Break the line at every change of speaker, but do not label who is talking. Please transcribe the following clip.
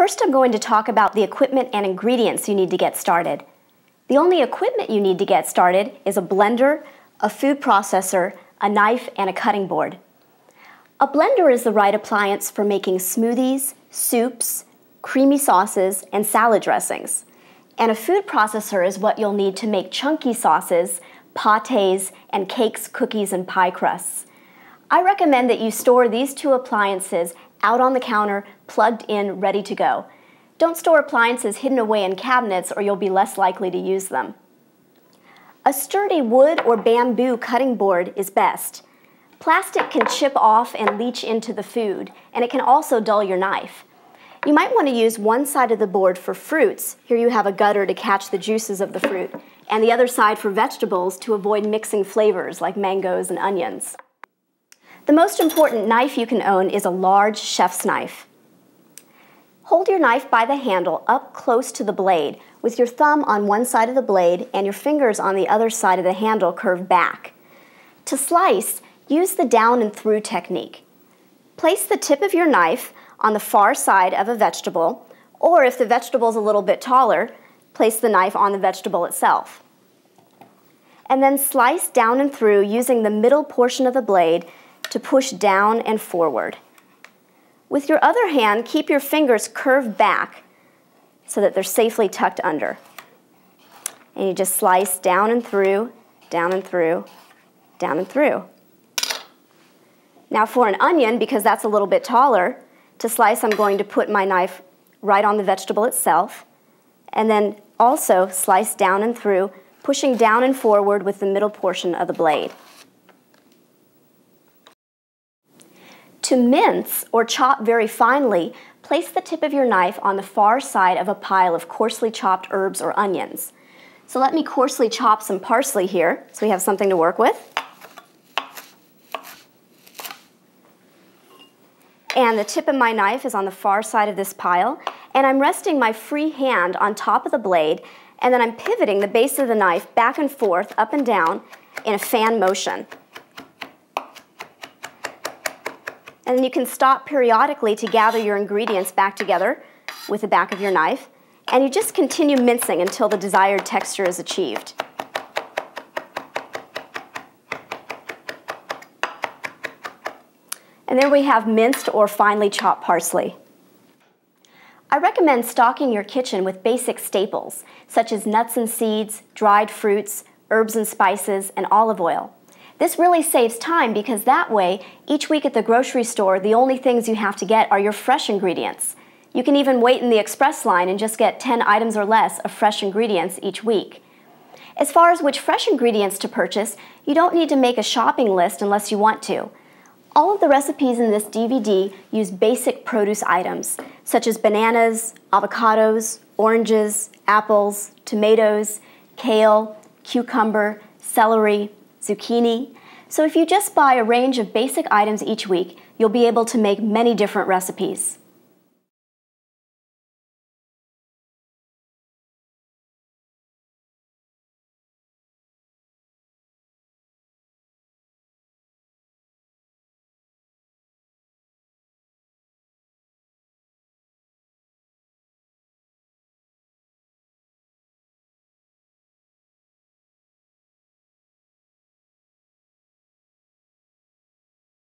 First, I'm going to talk about the equipment and ingredients you need to get started. The only equipment you need to get started is a blender, a food processor, a knife, and a cutting board. A blender is the right appliance for making smoothies, soups, creamy sauces, and salad dressings. And a food processor is what you'll need to make chunky sauces, pâtés, and cakes, cookies, and pie crusts. I recommend that you store these two appliances out on the counter, plugged in, ready to go. Don't store appliances hidden away in cabinets or you'll be less likely to use them. A sturdy wood or bamboo cutting board is best. Plastic can chip off and leach into the food, and it can also dull your knife. You might want to use one side of the board for fruits. Here you have a gutter to catch the juices of the fruit, and the other side for vegetables to avoid mixing flavors like mangoes and onions. The most important knife you can own is a large chef's knife. Hold your knife by the handle up close to the blade with your thumb on one side of the blade and your fingers on the other side of the handle curved back. To slice, use the down and through technique. Place the tip of your knife on the far side of a vegetable, or if the vegetable is a little bit taller, place the knife on the vegetable itself. And then slice down and through using the middle portion of the blade to push down and forward. With your other hand, keep your fingers curved back so that they're safely tucked under. And you just slice down and through, down and through, down and through. Now for an onion, because that's a little bit taller, to slice I'm going to put my knife right on the vegetable itself, and then also slice down and through, pushing down and forward with the middle portion of the blade. To mince or chop very finely, place the tip of your knife on the far side of a pile of coarsely chopped herbs or onions. So let me coarsely chop some parsley here so we have something to work with. And the tip of my knife is on the far side of this pile, and I'm resting my free hand on top of the blade, and then I'm pivoting the base of the knife back and forth, up and down, in a fan motion. And then you can stop periodically to gather your ingredients back together with the back of your knife, and you just continue mincing until the desired texture is achieved. And there we have minced or finely chopped parsley. I recommend stocking your kitchen with basic staples, such as nuts and seeds, dried fruits, herbs and spices, and olive oil. This really saves time because that way, each week at the grocery store, the only things you have to get are your fresh ingredients. You can even wait in the express line and just get 10 items or less of fresh ingredients each week. As far as which fresh ingredients to purchase, you don't need to make a shopping list unless you want to. All of the recipes in this DVD use basic produce items, such as bananas, avocados, oranges, apples, tomatoes, kale, cucumber, celery, zucchini. So if you just buy a range of basic items each week, you'll be able to make many different recipes.